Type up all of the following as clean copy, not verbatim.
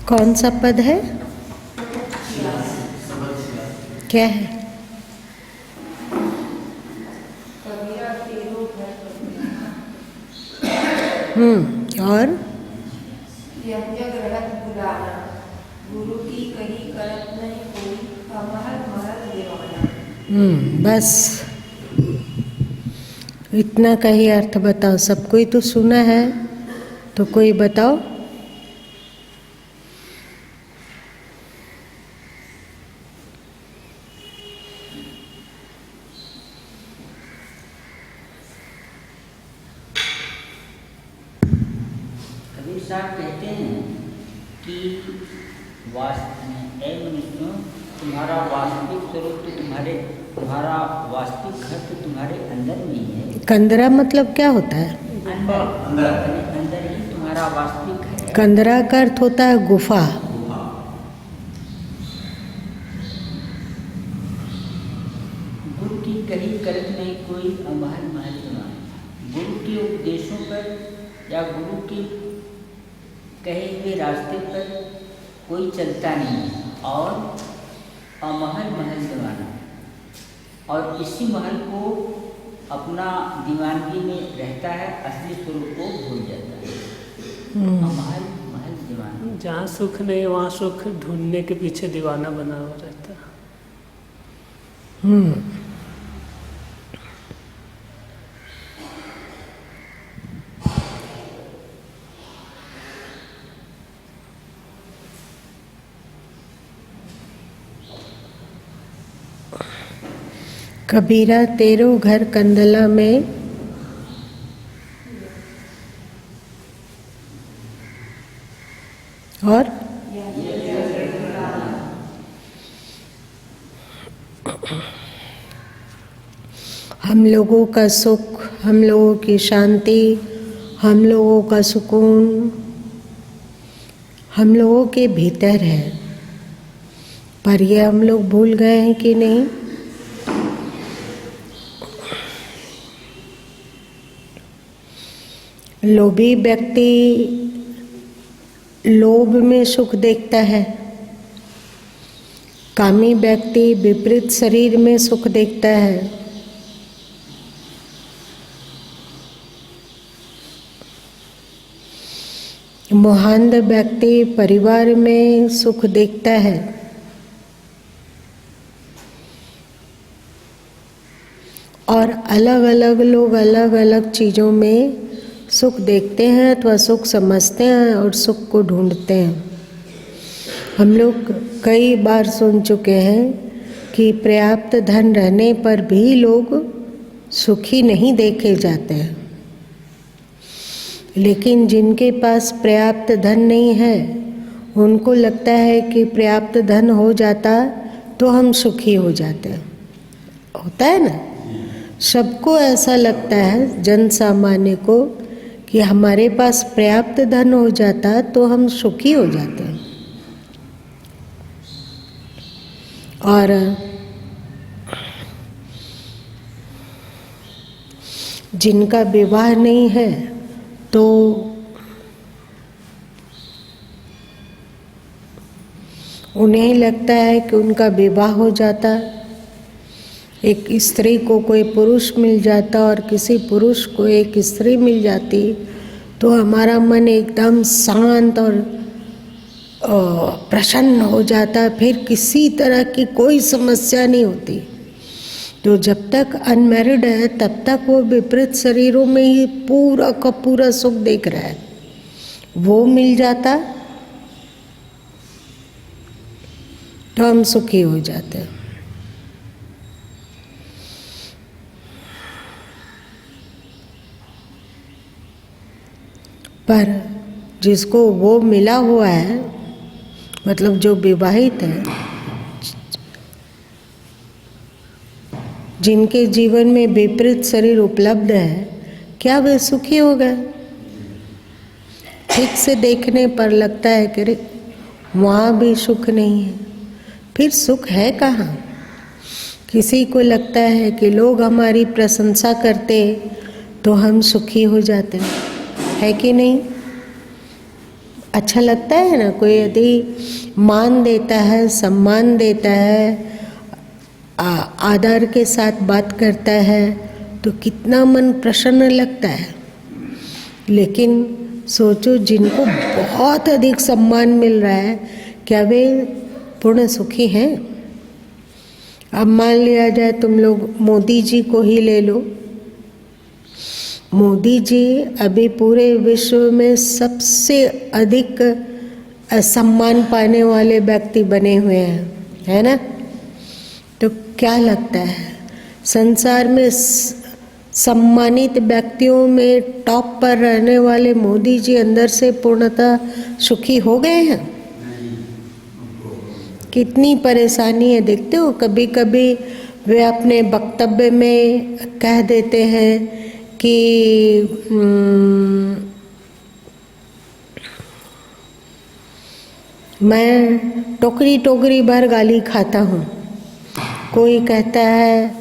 कौन सा पद है? क्या है? और गुरु की कही करत नहीं कोई, महल महल देवाना। बस इतना का ही अर्थ बताओ। सब कोई तो सुना है, तो कोई बताओ। साहब कहते हैं कि मनुष्यों, तुम्हारा वास्तविक स्वरूप तो तुम्हारा वास्तविक घर तो तुम्हारे अंदर में ही है। कंदरा मतलब क्या होता है? अंदर ही तुम्हारा वास्तविक है। कंदरा का अर्थ होता है गुफा। गुरु की कही करत नहीं कोई, महल महल देवाना। गुरु के उपदेशों पर या गुरु के कहे हुए रास्ते पर कोई चलता नहीं है, और महल महल दीवाना, और इसी महल को अपना दीवानगी में रहता है, असली स्वरूप को भूल जाता है। महल महल दीवाना। जहाँ सुख नहीं वहाँ सुख ढूंढने के पीछे दीवाना बना हुआ रहता है। कबीरा तेरो घर कंदला में, और हम लोगों का सुख, हम लोगों की शांति, हम लोगों का सुकून हम लोगों के भीतर है। पर ये हम लोग भूल गए हैं कि नहीं? लोभी व्यक्ति लोभ में सुख देखता है, कामी व्यक्ति विपरीत शरीर में सुख देखता है, मोहांध व्यक्ति परिवार में सुख देखता है, और अलग अलग लोग अलग अलग चीज़ों में सुख देखते हैं अथवा सुख समझते हैं और सुख को ढूंढते हैं। हम लोग कई बार सुन चुके हैं कि पर्याप्त धन रहने पर भी लोग सुखी नहीं देखे जाते हैं, लेकिन जिनके पास पर्याप्त धन नहीं है उनको लगता है कि पर्याप्त धन हो जाता तो हम सुखी हो जाते हैं। होता है ना, सबको ऐसा लगता है, जन सामान्य को, कि हमारे पास पर्याप्त धन हो जाता तो हम सुखी हो जाते हैं। और जिनका विवाह नहीं है तो उन्हें लगता है कि उनका विवाह हो जाता, एक स्त्री को कोई पुरुष मिल जाता और किसी पुरुष को एक स्त्री मिल जाती तो हमारा मन एकदम शांत और प्रसन्न हो जाता, फिर किसी तरह की कोई समस्या नहीं होती। तो जब तक अनमैरिड है तब तक वो विपरीत शरीरों में ही पूरा का पूरा सुख देख रहा है। वो मिल जाता तो हम सुखी हो जाते हैं। पर जिसको वो मिला हुआ है, मतलब जो विवाहित है, जिनके जीवन में विपरीत शरीर उपलब्ध है, क्या वे सुखी हो गए? ठीक से देखने पर लगता है कि अरे वहाँ भी सुख नहीं है। फिर सुख है कहाँ? किसी को लगता है कि लोग हमारी प्रशंसा करते तो हम सुखी हो जाते हैं, है कि नहीं? अच्छा लगता है ना, कोई यदि मान देता है, सम्मान देता है, आदर के साथ बात करता है तो कितना मन प्रसन्न लगता है। लेकिन सोचो जिनको बहुत अधिक सम्मान मिल रहा है, क्या वे पूर्ण सुखी हैं? अब मान लिया जाए, तुम लोग मोदी जी को ही ले लो। मोदी जी अभी पूरे विश्व में सबसे अधिक सम्मान पाने वाले व्यक्ति बने हुए हैं, है ना? तो क्या लगता है, संसार में सम्मानित व्यक्तियों में टॉप पर रहने वाले मोदी जी अंदर से पूर्णतः सुखी हो गए हैं? कितनी परेशानी है, देखते हो। कभी कभी वे अपने वक्तव्य में कह देते हैं कि मैं टोकरी टोकरी भर गाली खाता हूँ। कोई कहता है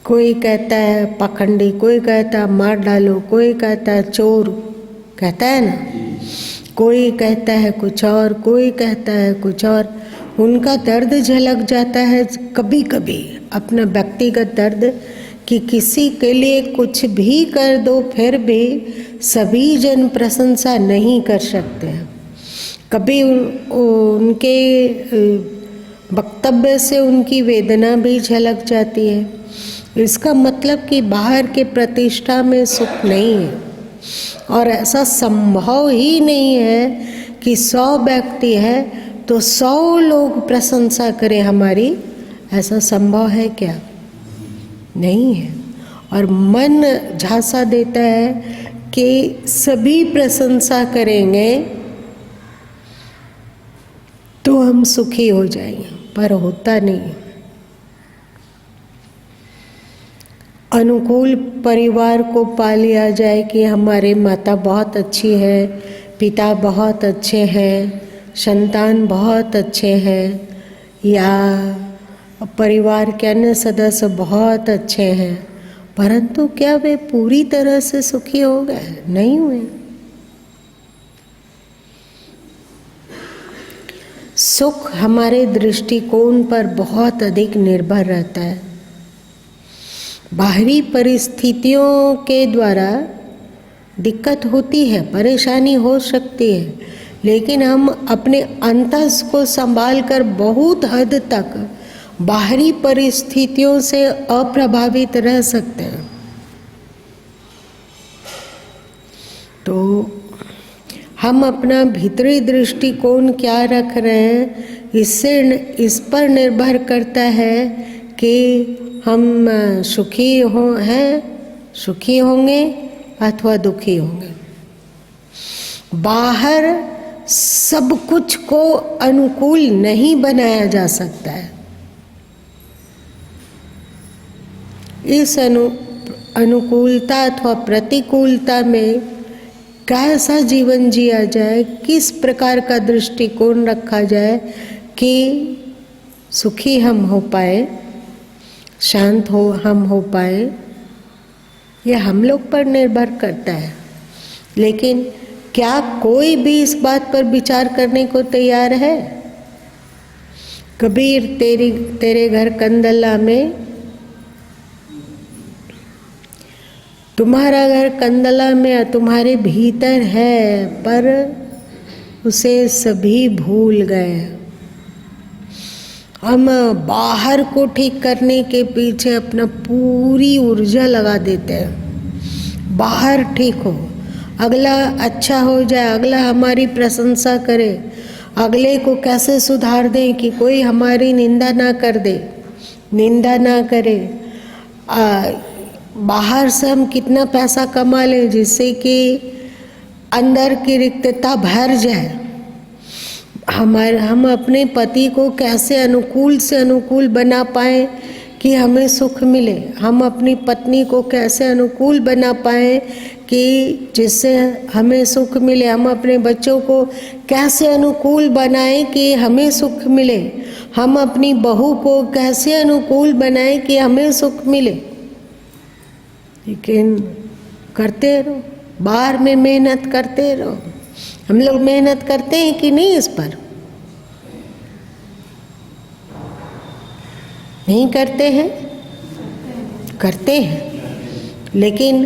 कोई कहता है पाखंडी, कोई कहता है मार डालो, कोई कहता है चोर, कहता है ना। कोई कहता है कुछ और, कोई कहता है कुछ और। उनका दर्द झलक जाता है कभी कभी, अपना व्यक्तिगत दर्द, कि किसी के लिए कुछ भी कर दो फिर भी सभी जन प्रशंसा नहीं कर सकते हैं। कभी उनके वक्तव्य से उनकी वेदना भी झलक जाती है। इसका मतलब कि बाहर के प्रतिष्ठा में सुख नहीं है, और ऐसा संभव ही नहीं है कि 100 व्यक्ति है तो 100 लोग प्रशंसा करें हमारी। ऐसा संभव है क्या? नहीं है। और मन झांसा देता है कि सभी प्रशंसा करेंगे तो हम सुखी हो जाएंगे, पर होता नहीं। अनुकूल परिवार को पा लिया जाए कि हमारे माता बहुत अच्छी है, पिता बहुत अच्छे हैं, संतान बहुत अच्छे हैं, या परिवार के अन्य सदस्य बहुत अच्छे हैं, परंतु क्या वे पूरी तरह से सुखी हो गए? नहीं हुए। सुख हमारे दृष्टिकोण पर बहुत अधिक निर्भर रहता है। बाहरी परिस्थितियों के द्वारा दिक्कत होती है, परेशानी हो सकती है, लेकिन हम अपने अंतस को संभाल कर बहुत हद तक बाहरी परिस्थितियों से अप्रभावित रह सकते हैं। तो हम अपना भीतरी दृष्टिकोण क्या रख रहे हैं, इस पर निर्भर करता है कि हम सुखी होंगे अथवा दुखी होंगे। बाहर सब कुछ को अनुकूल नहीं बनाया जा सकता है। इस अनुकूलता अथवा प्रतिकूलता में कैसा जीवन जिया जाए, किस प्रकार का दृष्टिकोण रखा जाए कि सुखी हम हो पाए, शांत हम हो पाए, यह हम लोग पर निर्भर करता है। लेकिन क्या कोई भी इस बात पर विचार करने को तैयार है? कबीर तेरे घर कंदला में, तुम्हारा घर कंदला में तुम्हारे भीतर है, पर उसे सभी भूल गए। हम बाहर को ठीक करने के पीछे अपना पूरी ऊर्जा लगा देते हैं। बाहर ठीक हो, अगला अच्छा हो जाए, अगला हमारी प्रशंसा करे, अगले को कैसे सुधार दें कि कोई हमारी निंदा ना कर दे, निंदा ना करे। बाहर से हम कितना पैसा कमा लें जिससे कि अंदर की रिक्तता भर जाए। हम अपने पति को कैसे अनुकूल से अनुकूल बना पाएं कि हमें सुख मिले। हम अपनी पत्नी को कैसे अनुकूल बना पाएं कि जिससे हमें सुख मिले। हम अपने बच्चों को कैसे अनुकूल बनाएं कि हमें सुख मिले। हम अपनी बहू को कैसे अनुकूल बनाएं कि हमें सुख मिले, लेकिन करते रहो, बाहर में मेहनत करते रहो। हम लोग मेहनत करते हैं कि नहीं इस पर? नहीं करते हैं? करते हैं, लेकिन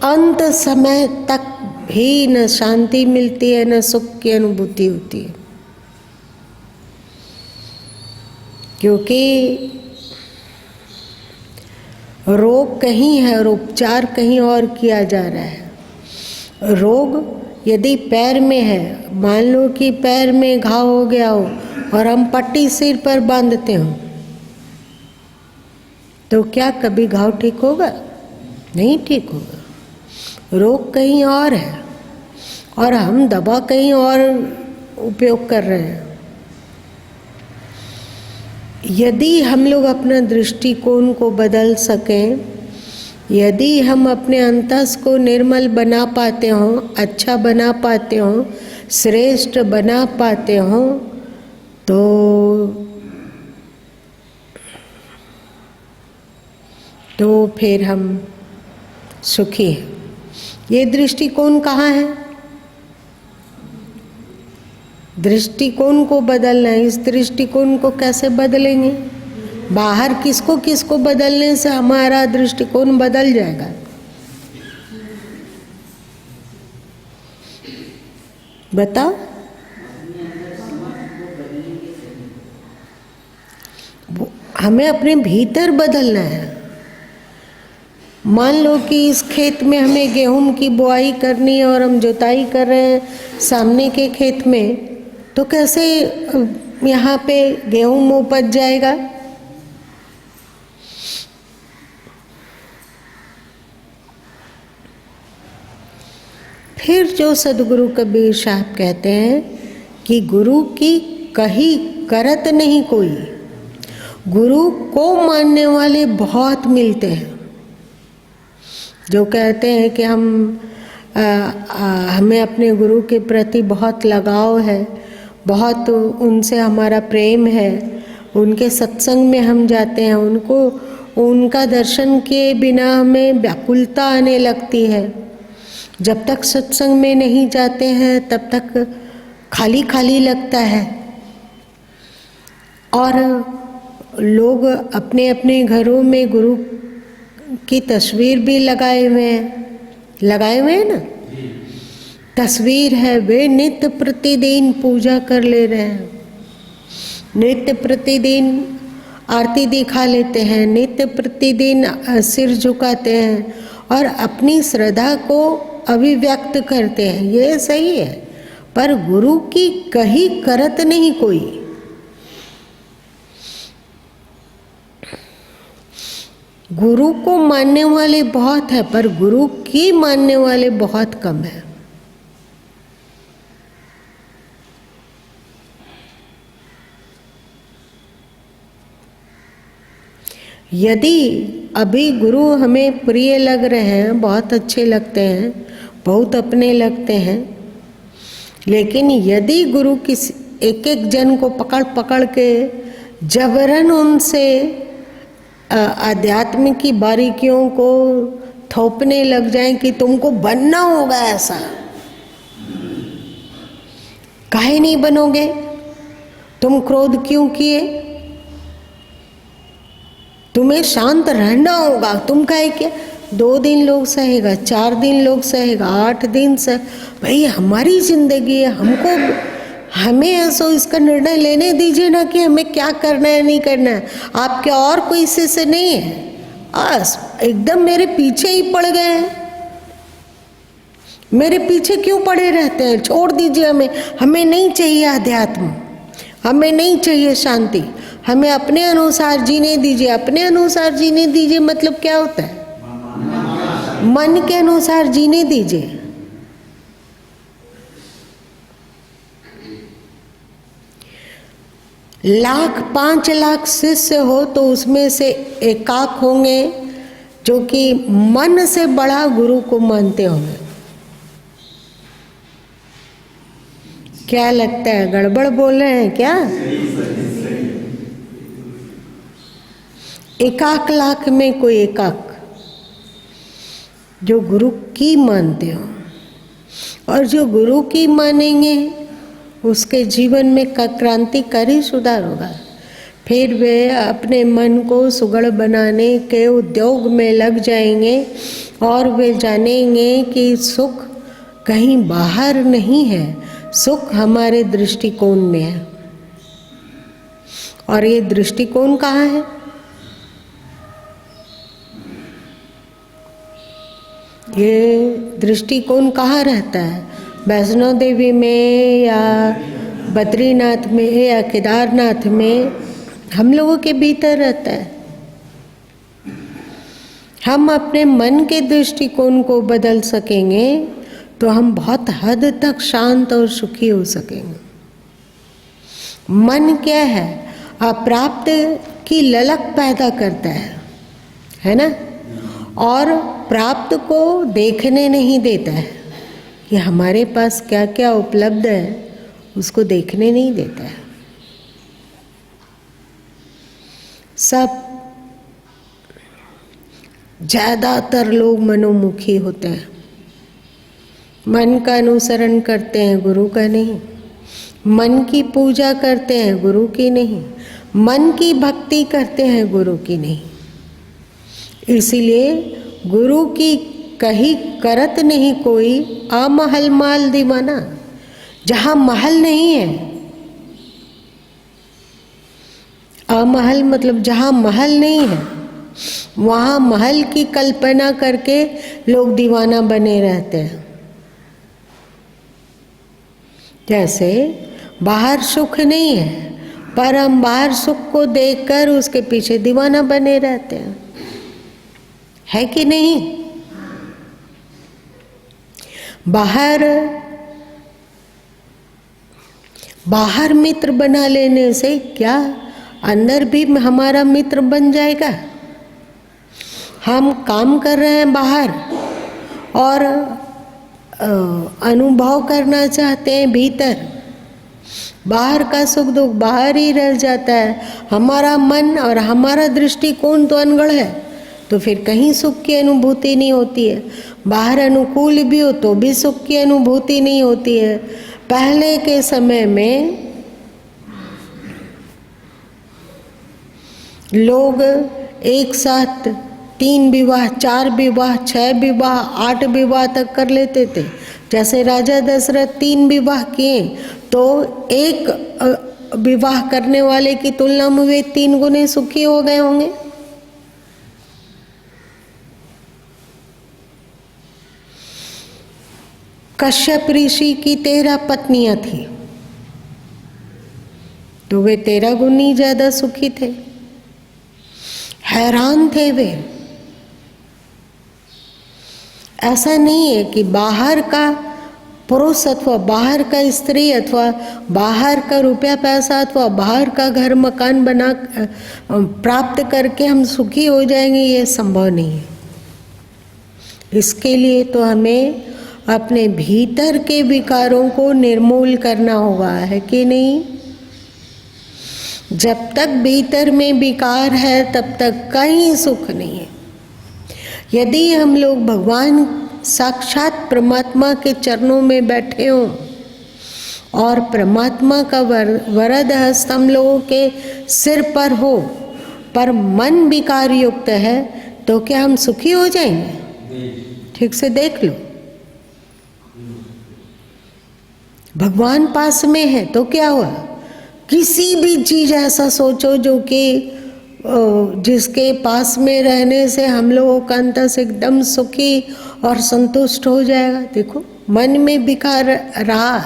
अंत समय तक भी न शांति मिलती है, न सुख की अनुभूति होती है, क्योंकि रोग कहीं है और उपचार कहीं और किया जा रहा है। रोग यदि पैर में है, मान लो कि पैर में घाव हो गया हो और हम पट्टी सिर पर बांधते हो, तो क्या कभी घाव ठीक होगा? नहीं ठीक होगा। रोग कहीं और है और हम दवा कहीं और उपयोग कर रहे हैं। यदि हम लोग अपना दृष्टिकोण को बदल सकें, यदि हम अपने अंतस को निर्मल बना पाते हों, अच्छा बना पाते हों, श्रेष्ठ बना पाते हों, तो फिर हम सुखी हैं। ये दृष्टिकोण कहाँ है? दृष्टिकोण को बदलना है। इस दृष्टिकोण को कैसे बदलेंगे? बाहर किसको किसको बदलने से हमारा दृष्टिकोण बदल जाएगा? बताओ। हमें अपने भीतर बदलना है। मान लो कि इस खेत में हमें गेहूं की बुआई करनी है और हम जुताई कर रहे हैं सामने के खेत में, तो कैसे यहाँ पे गेहूं उपज जाएगा? फिर जो सदगुरु कबीर साहब कहते हैं कि गुरु की कही करत नहीं कोई, गुरु को मानने वाले बहुत मिलते हैं। जो कहते हैं कि हमें अपने गुरु के प्रति बहुत लगाव है, बहुत उनसे हमारा प्रेम है, उनके सत्संग में हम जाते हैं, उनका दर्शन किए बिना हमें व्याकुलता आने लगती है। जब तक सत्संग में नहीं जाते हैं तब तक खाली खाली लगता है। और लोग अपने अपने घरों में गुरु की तस्वीर भी लगाए हुए हैं ना, तस्वीर है, वे नित्य प्रतिदिन पूजा कर ले रहे हैं, नित्य प्रतिदिन आरती दिखा लेते हैं, नित्य प्रतिदिन सिर झुकाते हैं और अपनी श्रद्धा को अभिव्यक्त करते हैं। ये सही है, पर गुरु की कही करत नहीं कोई। गुरु को मानने वाले बहुत है, पर गुरु की मानने वाले बहुत कम है। यदि अभी गुरु हमें प्रिय लग रहे हैं, बहुत अच्छे लगते हैं, बहुत अपने लगते हैं, लेकिन यदि गुरु किसी एक एक जन को पकड़ पकड़ के जबरन उनसे आध्यात्म की बारीकियों को थोपने लग जाएं कि तुमको बनना होगा ऐसा, काहे नहीं बनोगे? तुम क्रोध क्यों किए? तुम्हें शांत रहना होगा। तुम काहे क्या? 2 दिन लोग सहेगा, 4 दिन लोग सहेगा, 8 दिन से, भाई हमारी जिंदगी है, हमें ऐसा इसका निर्णय लेने दीजिए ना कि हमें क्या करना है नहीं करना है। आप क्या और कोई से नहीं है? बस एकदम मेरे पीछे ही पड़ गए हैं। मेरे पीछे क्यों पड़े रहते हैं? छोड़ दीजिए हमें नहीं चाहिए अध्यात्म, हमें नहीं चाहिए शांति, हमें अपने अनुसार जीने दीजिए। अपने अनुसार जीने दीजिए मतलब क्या होता है? मन के अनुसार जीने दीजिए। लाख 5 लाख शिष्य हो तो उसमें से एकाक होंगे जो कि मन से बड़ा गुरु को मानते होंगे। क्या लगता है, गड़बड़ बोल रहे हैं क्या? एकाक लाख में कोई एकाक जो गुरु की मानते हो, और जो गुरु की मानेंगे उसके जीवन में क्रांतिकारी सुधार होगा। फिर वे अपने मन को सुगढ़ बनाने के उद्योग में लग जाएंगे और वे जानेंगे कि सुख कहीं बाहर नहीं है, सुख हमारे दृष्टिकोण में है। और ये दृष्टिकोण कहाँ है? ये दृष्टिकोण कहाँ रहता है? वैष्णो देवी में या बद्रीनाथ में या केदारनाथ में? हम लोगों के भीतर रहता है। हम अपने मन के दृष्टिकोण को बदल सकेंगे तो हम बहुत हद तक शांत और सुखी हो सकेंगे। मन क्या है? अप्राप्त की ललक पैदा करता है ना? और प्राप्त को देखने नहीं देता है कि हमारे पास क्या क्या उपलब्ध है, उसको देखने नहीं देता है। सब ज़्यादातर लोग मनोमुखी होते हैं, मन का अनुसरण करते हैं, गुरु का नहीं। मन की पूजा करते हैं, गुरु की नहीं। मन की भक्ति करते हैं, गुरु की नहीं। इसीलिए गुरु की कही करत नहीं कोई, अमहल माल दीवाना। जहाँ महल नहीं है, अमहल मतलब जहाँ महल नहीं है, वहाँ महल की कल्पना करके लोग दीवाना बने रहते हैं। जैसे बाहर सुख नहीं है, पर हम बाहर सुख को देखकर उसके पीछे दीवाना बने रहते हैं, है कि नहीं? बाहर मित्र बना लेने से क्या अंदर भी हमारा मित्र बन जाएगा? हम काम कर रहे हैं बाहर और अनुभव करना चाहते हैं भीतर। बाहर का सुख दुख बाहर ही रह जाता है। हमारा मन और हमारा दृष्टिकोण तो अनगढ़ है, तो फिर कहीं सुख की अनुभूति नहीं होती है। बाहर अनुकूल भी हो तो भी सुख की अनुभूति नहीं होती है। पहले के समय में लोग एक साथ 3 विवाह, 4 विवाह, 6 विवाह, 8 विवाह तक कर लेते थे। जैसे राजा दशरथ 3 विवाह किए तो एक विवाह करने वाले की तुलना में वे 3 गुने सुखी हो गए होंगे। कश्यप ऋषि की 13 पत्नियां थी तो वे 13 गुनी ज्यादा सुखी थे। हैरान थे वे। ऐसा नहीं है कि बाहर का पुरुष अथवा बाहर का स्त्री अथवा बाहर का रुपया पैसा अथवा बाहर का घर मकान बना प्राप्त करके हम सुखी हो जाएंगे, ये संभव नहीं है। इसके लिए तो हमें अपने भीतर के विकारों को निर्मूल करना होगा, है कि नहीं? जब तक भीतर में विकार है तब तक कहीं सुख नहीं है। यदि हम लोग भगवान साक्षात परमात्मा के चरणों में बैठे हों और परमात्मा का वरद हस्त हम लोगों के सिर पर हो, पर मन विकार युक्त है, तो क्या हम सुखी हो जाएंगे? ठीक से देख लो। भगवान पास में है तो क्या हुआ? किसी भी चीज ऐसा सोचो जो कि जिसके पास में रहने से हम लोगों का अंतर से एकदम सुखी और संतुष्ट हो जाएगा। देखो, मन में विकार रहा,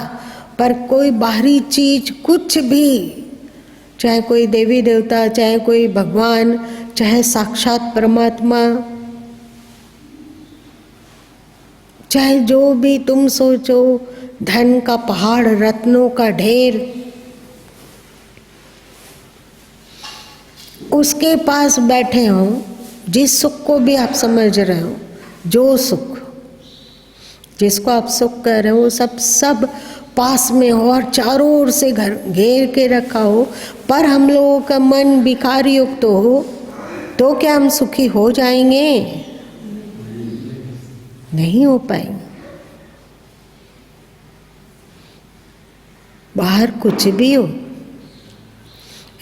पर कोई बाहरी चीज कुछ भी, चाहे कोई देवी देवता, चाहे कोई भगवान, चाहे साक्षात परमात्मा, चाहे जो भी तुम सोचो, धन का पहाड़, रत्नों का ढेर, उसके पास बैठे हो, जिस सुख को भी आप समझ रहे हो, जो सुख जिसको आप सुख कह रहे हो, सब पास में हो और चारों ओर से घर घेर के रखा हो, पर हम लोगों का मन विकार युक्त हो, तो क्या हम सुखी हो जाएंगे? नहीं हो पाएंगे। बाहर कुछ भी हो,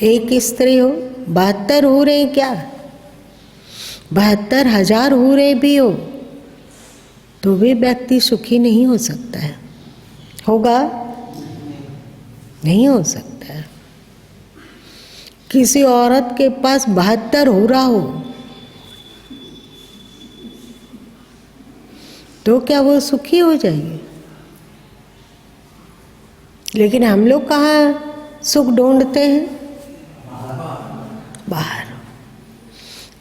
एक स्त्री हो, 72 हो रहे क्या, 72,000 हो रहे भी हो, तो भी व्यक्ति सुखी नहीं हो सकता है। होगा? नहीं हो सकता है। किसी औरत के पास 72 हो रहा हो तो क्या वो सुखी हो जाएगी? लेकिन हम लोग कहाँ सुख ढूंढते हैं? बाहर,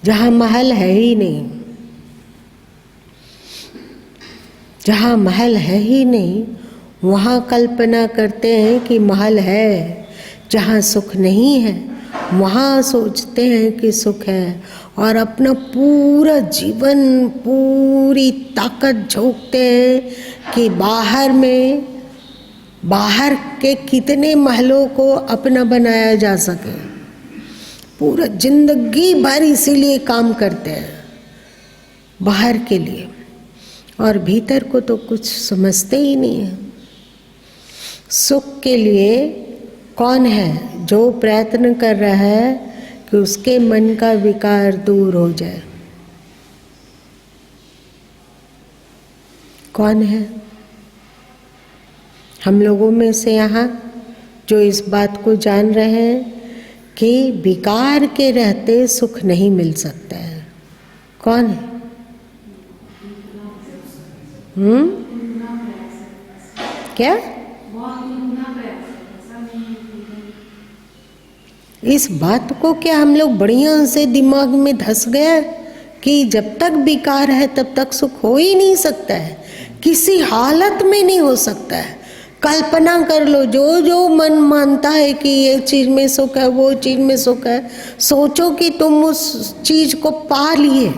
जहाँ महल है ही नहीं, जहाँ महल है ही नहीं वहाँ कल्पना करते हैं कि महल है। जहाँ सुख नहीं है वहाँ सोचते हैं कि सुख है, और अपना पूरा जीवन, पूरी ताकत झोंकते हैं कि बाहर के कितने महलों को अपना बनाया जा सके। पूरा जिंदगी भर इसीलिए काम करते हैं, बाहर के लिए, और भीतर को तो कुछ समझते ही नहीं है। सुख के लिए कौन है जो प्रयत्न कर रहा है कि उसके मन का विकार दूर हो जाए? कौन है? हम लोगों में से यहाँ जो इस बात को जान रहे हैं कि विकार के रहते सुख नहीं मिल सकता है, कौन है? क्या? इस बात को क्या हम लोग बढ़िया से दिमाग में धस गया कि जब तक विकार है तब तक सुख हो ही नहीं सकता है, किसी हालत में नहीं हो सकता है। कल्पना कर लो, जो जो मन मानता है कि ये चीज़ में सुख है, वो चीज़ में सुख है, सोचो कि तुम उस चीज़ को पा लिए।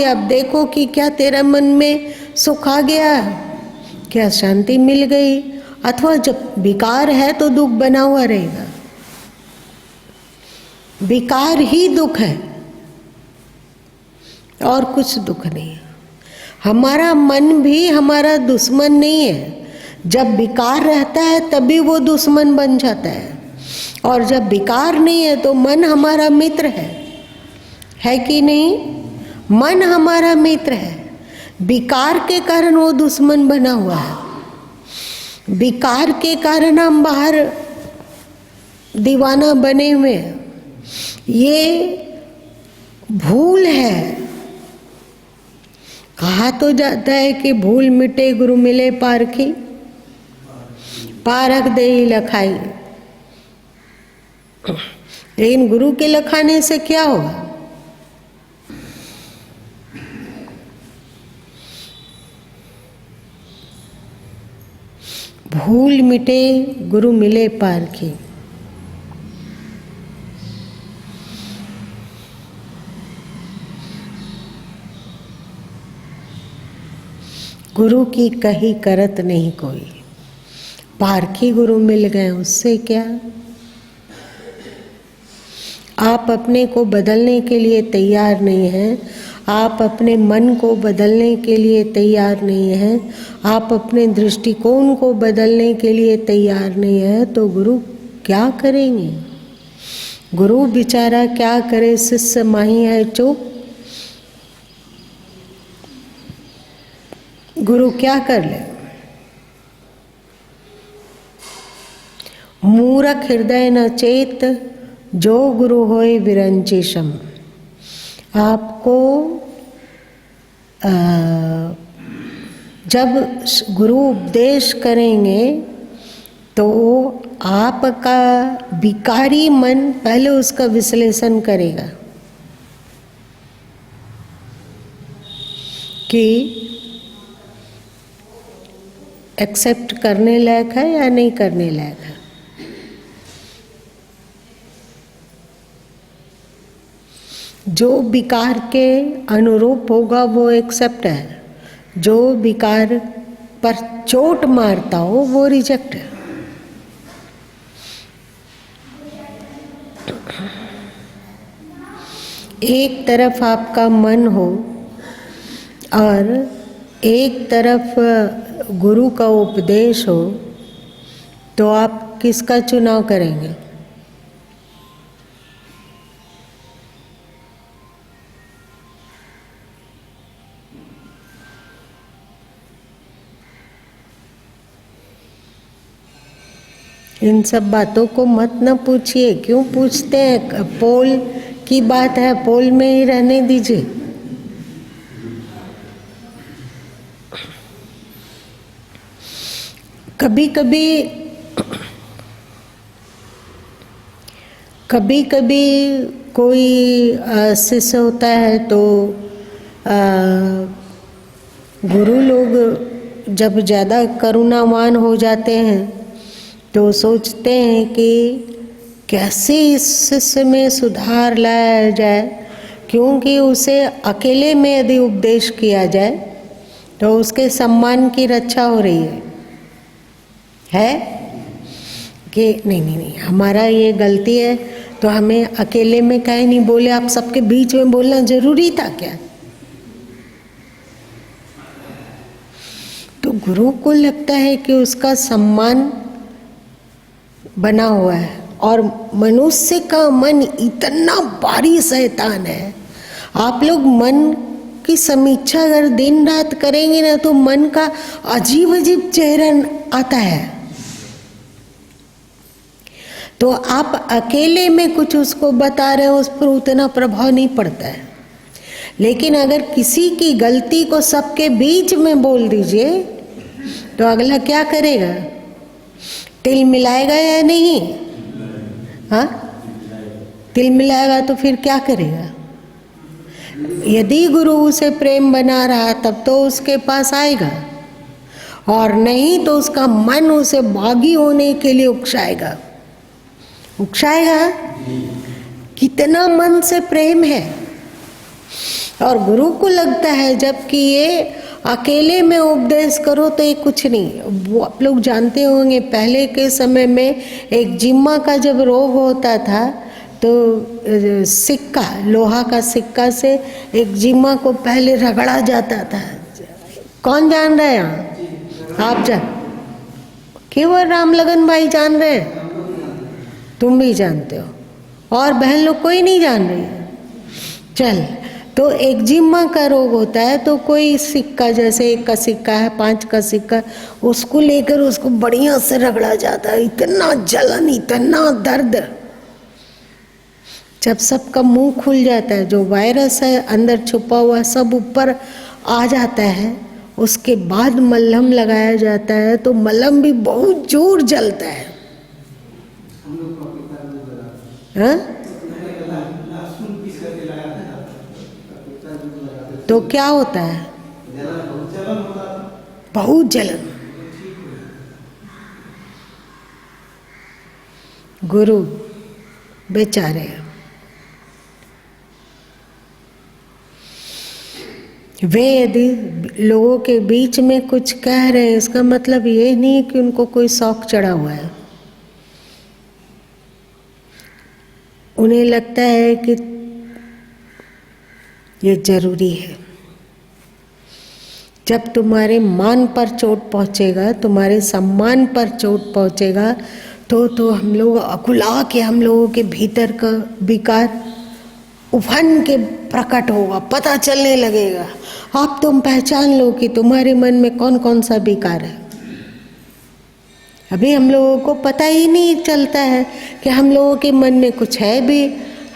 अब देखो कि क्या तेरा मन में सुख आ गया, क्या शांति मिल गई, अथवा जब विकार है तो दुख बना हुआ रहेगा। विकार ही दुख है और कुछ दुख नहीं है। हमारा मन भी हमारा दुश्मन नहीं है। जब विकार रहता है तभी वो दुश्मन बन जाता है, और जब विकार नहीं है तो मन हमारा मित्र है कि नहीं? मन हमारा मित्र है। विकार के कारण वो दुश्मन बना हुआ है। विकार के कारण हम बाहर दीवाना बने हुए हैं। ये भूल है। कहा तो जाता है कि भूल मिटे गुरु मिले पारखी, पारख दे लखाई। लेकिन गुरु के लखाने से क्या होगा? भूल मिटे गुरु मिले पारखी। गुरु की कही करत नहीं कोई, पारखी गुरु मिल गए, उससे क्या? आप अपने को बदलने के लिए तैयार नहीं हैं, आप अपने मन को बदलने के लिए तैयार नहीं हैं, आप अपने दृष्टिकोण को बदलने के लिए तैयार नहीं है, तो गुरु क्या करेंगे? गुरु बेचारा क्या करे? शिष्य माही है चुप। गुरु क्या कर ले? मूरख हृदय न चेत, जो गुरु होए विरंचिशम। आपको जब गुरु उपदेश करेंगे तो आपका विकारी मन पहले उसका विश्लेषण करेगा कि एक्सेप्ट करने लायक है या नहीं करने लायक है। जो विकार के अनुरूप होगा वो एक्सेप्ट है, जो विकार पर चोट मारता हो वो रिजेक्ट है। एक तरफ आपका मन हो और एक तरफ गुरु का उपदेश हो, तो आप किसका चुनाव करेंगे? इन सब बातों को मत न पूछिए। क्यों पूछते हैं? पोल की बात है, पोल में ही रहने दीजिए। कभी कभी कोई शिष्य होता है तो गुरु लोग जब ज़्यादा करुणावान हो जाते हैं तो सोचते हैं कि कैसे इस शिष्य में सुधार लाया जाए, क्योंकि उसे अकेले में यदि उपदेश किया जाए तो उसके सम्मान की रक्षा हो रही है कि नहीं हमारा ये गलती है तो हमें अकेले में काहे नहीं बोले, आप सबके बीच में बोलना जरूरी था क्या? तो गुरु को लगता है कि उसका सम्मान बना हुआ है, और मनुष्य का मन इतना भारी शैतान है। आप लोग मन की समीक्षा अगर दिन रात करेंगे ना तो मन का अजीब अजीब चेहरा आता है। तो आप अकेले में कुछ उसको बता रहे हो, उस पर उतना प्रभाव नहीं पड़ता है। लेकिन अगर किसी की गलती को सबके बीच में बोल दीजिए तो अगला क्या करेगा? तिल मिलाएगा या नहीं? हाँ, तिल मिलाएगा तो फिर क्या करेगा? यदि गुरु उसे प्रेम बना रहा तब तो उसके पास आएगा, और नहीं तो उसका मन उसे बागी होने के लिए उकसाएगा। कितना मन से प्रेम है। और गुरु को लगता है जबकि ये अकेले में उपदेश करो तो ये कुछ नहीं। वो आप लोग जानते होंगे पहले के समय में एक जिम्मा का जब रोग होता था तो सिक्का, लोहा का सिक्का से एक जिम्मा को पहले रगड़ा जाता था। कौन जान रहे हैं? आप जान, केवल राम लगन भाई जान रहे हैं, तुम भी जानते हो, और बहन लोग कोई नहीं जान रही है। चल, तो एक जिम्मा का रोग होता है तो कोई सिक्का, जैसे 1 का सिक्का है, 5 का सिक्का, उसको लेकर उसको बढ़िया से रगड़ा जाता है। इतना जलन, इतना दर्द। जब सबका मुंह खुल जाता है, जो वायरस है अंदर छुपा हुआ सब ऊपर आ जाता है, उसके बाद मलहम लगाया जाता है तो मलहम भी बहुत जोर जलता है। हाँ? तो क्या होता है? बहुत जलन। गुरु बेचारे वे यदि लोगों के बीच में कुछ कह रहे हैं, इसका मतलब ये नहीं कि उनको कोई शौक चढ़ा हुआ है। उन्हें लगता है कि ये जरूरी है। जब तुम्हारे मान पर चोट पहुंचेगा, तुम्हारे सम्मान पर चोट पहुंचेगा, तो हम लोग अकुला के, हम लोगों के भीतर का विकार उफन के प्रकट होगा, पता चलने लगेगा। आप तुम पहचान लो कि तुम्हारे मन में कौन कौन सा विकार है। अभी हम लोगों को पता ही नहीं चलता है कि हम लोगों के मन में कुछ है भी।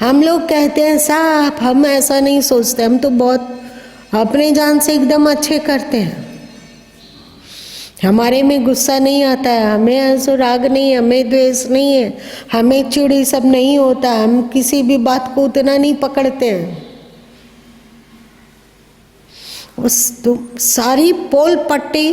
हम लोग कहते हैं साफ, हम ऐसा नहीं सोचते, हम तो बहुत अपने जान से एकदम अच्छे करते हैं। हमारे में गुस्सा नहीं आता है, हमें ऐसा राग नहीं, हमें द्वेष नहीं है, हमें चिढ़ सब नहीं होता, हम किसी भी बात को उतना नहीं पकड़ते हैं। सारी पोल पट्टी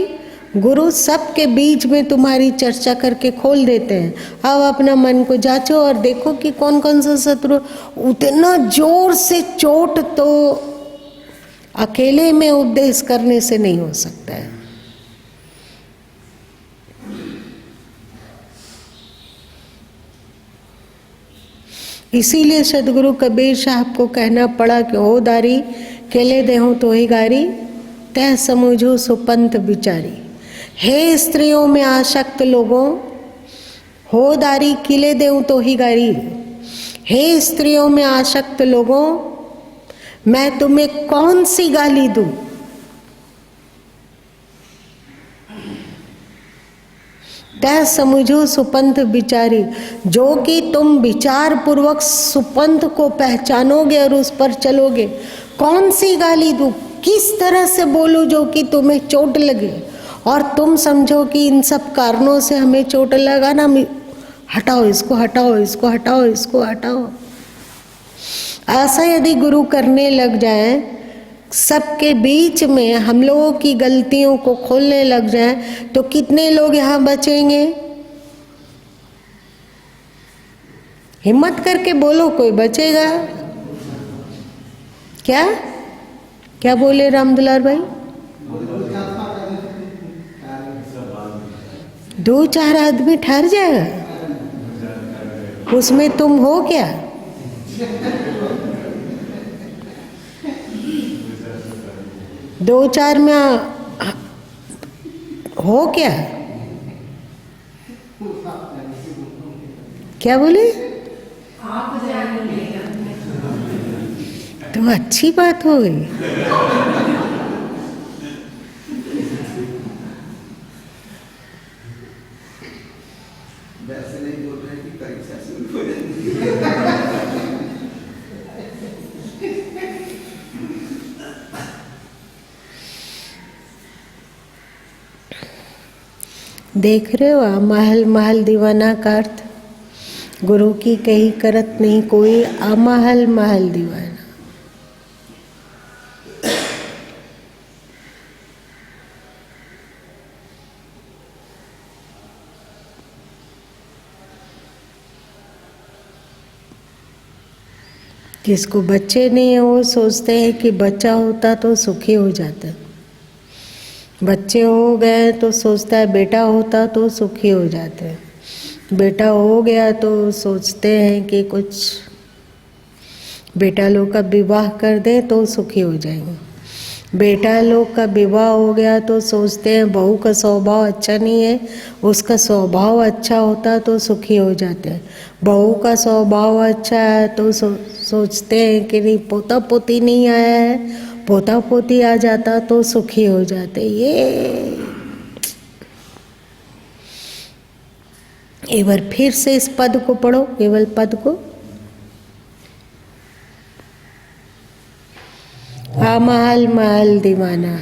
गुरु सबके बीच में तुम्हारी चर्चा करके खोल देते हैं। अब अपना मन को जांचो और देखो कि कौन कौन सा शत्रु। उतना जोर से चोट तो अकेले में उपदेश करने से नहीं हो सकता है। इसीलिए सदगुरु कबीर साहब को कहना पड़ा कि हो दारी केले देहूँ तो ही गारी, तह समझो सुपंथ बिचारी। हे स्त्रियों में आसक्त लोगों, हो दारी किले देऊँ तो ही गारी। हे स्त्रियों में आसक्त लोगों, मैं तुम्हें कौन सी गाली दूं। तह समझो सुपंथ बिचारी, जो कि तुम विचार पूर्वक सुपंथ को पहचानोगे और उस पर चलोगे। कौन सी गाली दूं, किस तरह से बोलूं जो कि तुम्हें चोट लगे और तुम समझो कि इन सब कारणों से हमें चोट लगा ना, हटाओ इसको, हटाओ इसको, हटाओ इसको, हटाओ। ऐसा यदि गुरु करने लग जाए, सबके बीच में हम लोगों की गलतियों को खोलने लग जाए, तो कितने लोग यहाँ बचेंगे? हिम्मत करके बोलो, कोई बचेगा क्या? क्या बोले रामदुलार भाई? 2-4 आदमी ठहर जाएगा, उसमें तुम हो क्या? दो चार में हो क्या? क्या बोले? तो अच्छी बात हो गई। वैसे नहीं बोल रहे कि परीक्षा शुरू हो जाएगी। देख रहे हो, महल महल दीवाना का अर्थ, गुरु की कही करत नहीं कोई, अमहल महल दीवाना। जिसको बच्चे नहीं है वो सोचते हैं कि बच्चा होता तो सुखी हो जाता। बच्चे हो गए तो सोचता है बेटा होता तो सुखी हो जाते। बेटा हो गया तो सोचते हैं कि कुछ बेटा लोग का विवाह कर दें तो सुखी हो जाएंगे। बेटा लोग का विवाह हो गया तो सोचते हैं बहू का स्वभाव अच्छा नहीं है, उसका स्वभाव अच्छा होता तो सुखी हो जाते हैं। बहू का स्वभाव अच्छा है तो सोचते हैं कि नहीं पोता पोती नहीं आया है, पोता पोती आ जाता तो सुखी हो जाते। ये एक बार फिर से इस पद को पढ़ो, केवल पद को। महल महल दीवाना।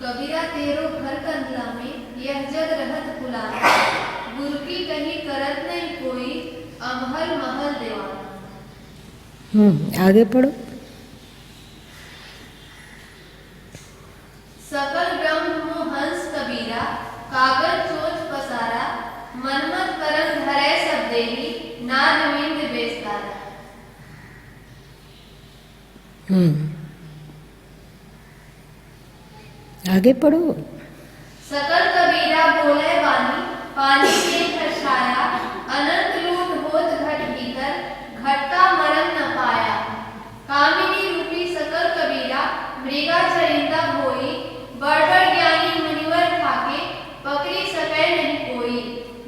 कबीरा तेरो घर कंदला में यह जग रहत पुलाना, गुरु की कही करत नहीं कोई, अमहल महल दीवाना। आगे पढ़ो। सकल ब्रह्म मोह हंस कबीरा, कागज चोच पसारा, मनमत करन धरै सब देही, नाद विंद बेस्तारा। आगे पढ़ो। सकल कबीरा बोले वाणी, पानी के खरसाया, अनंत लूट होत घट भीतर, घटता मरन न पाया। कामिनी रूपी सकल कबीरा, मृगा चरिंदा होई, बड़ बड़ ज्ञानी मुनिवर ठाके, पकड़ी सकै नहीं कोई।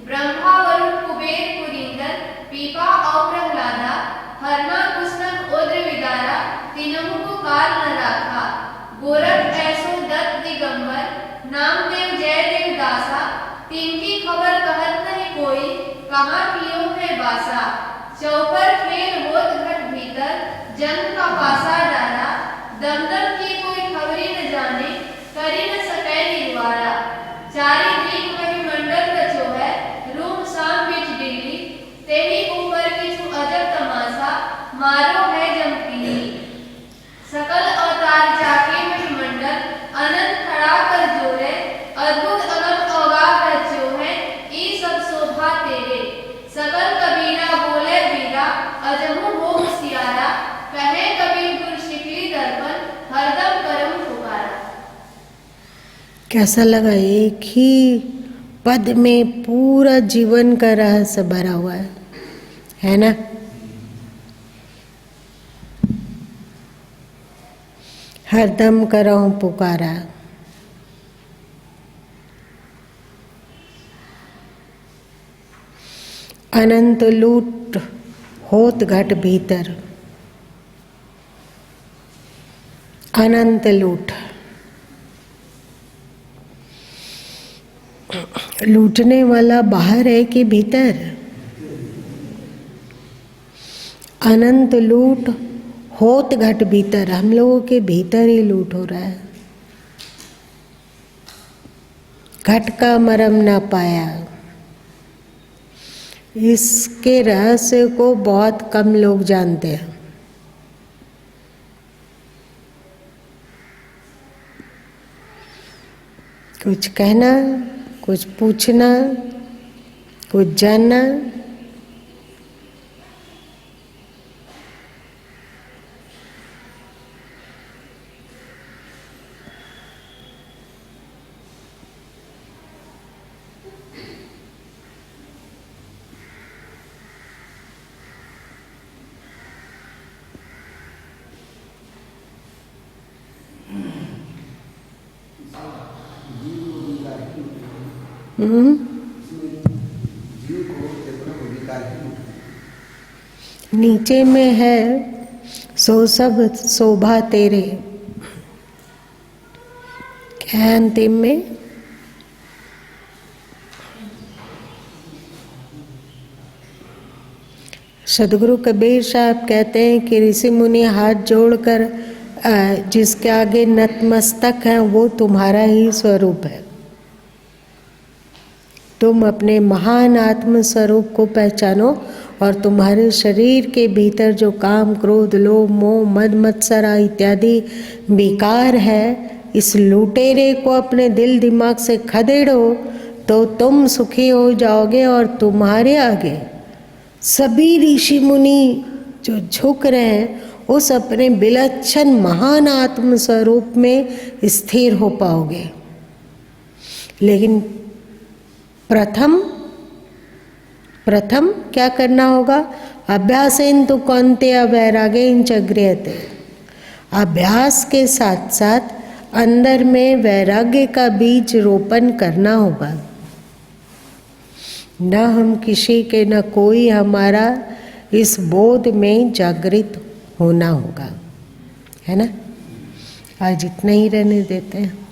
ब्रह्मा वरुण कुबेर कुरिंदर, पीपा और प्रहलादा, हरना कुसनक ओद्र विदारा, तीनों को काल न राखा। गोरख ऐसो दत्त दिगंबर, नामदेव जयदेव दासा, तिनकी खबर कहत नहीं कोई, कहाँ कियो है बासा। चौपर खेल होत घट भीतर, जन का पासा डाला, दमदम की कोई खबरी न जाने, करी न सकै निर्वारा। चारी दिग वही मंडल रचो है, रूम शाम बिच दिल्ली, तेही ऊपर किछु अजब तमाशा, मारो है जमपीली। सकल अवतार जाके वही मंडल, अनंत खड़ा कर जोरे, अद्भुत अगम अवगाह रच्यो है, ई सब शोभा तेरे। सकल कबीरा बोले बीरा, अजहू हो होशियारा, कहे कबीर गुर शिकली दर्पण, हरदम करम पुकारा। कैसा लगा? एक ही पद में पूरा जीवन का रहस्य भरा हुआ है ना? हरदम करहूं पुकारा, अनंत लूट होत घट भीतर, अनंत लूट। लूटने वाला बाहर है कि भीतर? अनंत लूट होत घट भीतर, हम लोगों के भीतर ही लूट हो रहा है। घट का मरम ना पाया, इसके रहस्य को बहुत कम लोग जानते हैं। कुछ कहना, कुछ पूछना, कुछ जानना, नीचे में है सो सब शोभा तेरे, क्या है अंतिम में? सदगुरु कबीर साहब कहते हैं कि ऋषि मुनि हाथ जोड़कर जिसके आगे नतमस्तक हैं वो तुम्हारा ही स्वरूप है। तुम अपने महान आत्म स्वरूप को पहचानो और तुम्हारे शरीर के भीतर जो काम, क्रोध, लोभ, मोह, मद, मत्सरा इत्यादि विकार है, इस लुटेरे को अपने दिल दिमाग से खदेड़ो तो तुम सुखी हो जाओगे। और तुम्हारे आगे सभी ऋषि मुनि जो झुक रहे हैं उस अपने विलक्षण महान आत्म स्वरूप में स्थिर हो पाओगे। लेकिन प्रथम क्या करना होगा? अभ्यासेन तु कौन्तेय वैरागेन च गृह्यते। अभ्यास के साथ साथ अंदर में वैराग्य का बीज रोपण करना होगा। न हम किसी के, न कोई हमारा इस बोध में जागृत होना होगा, है ना? आज इतना ही रहने देते हैं।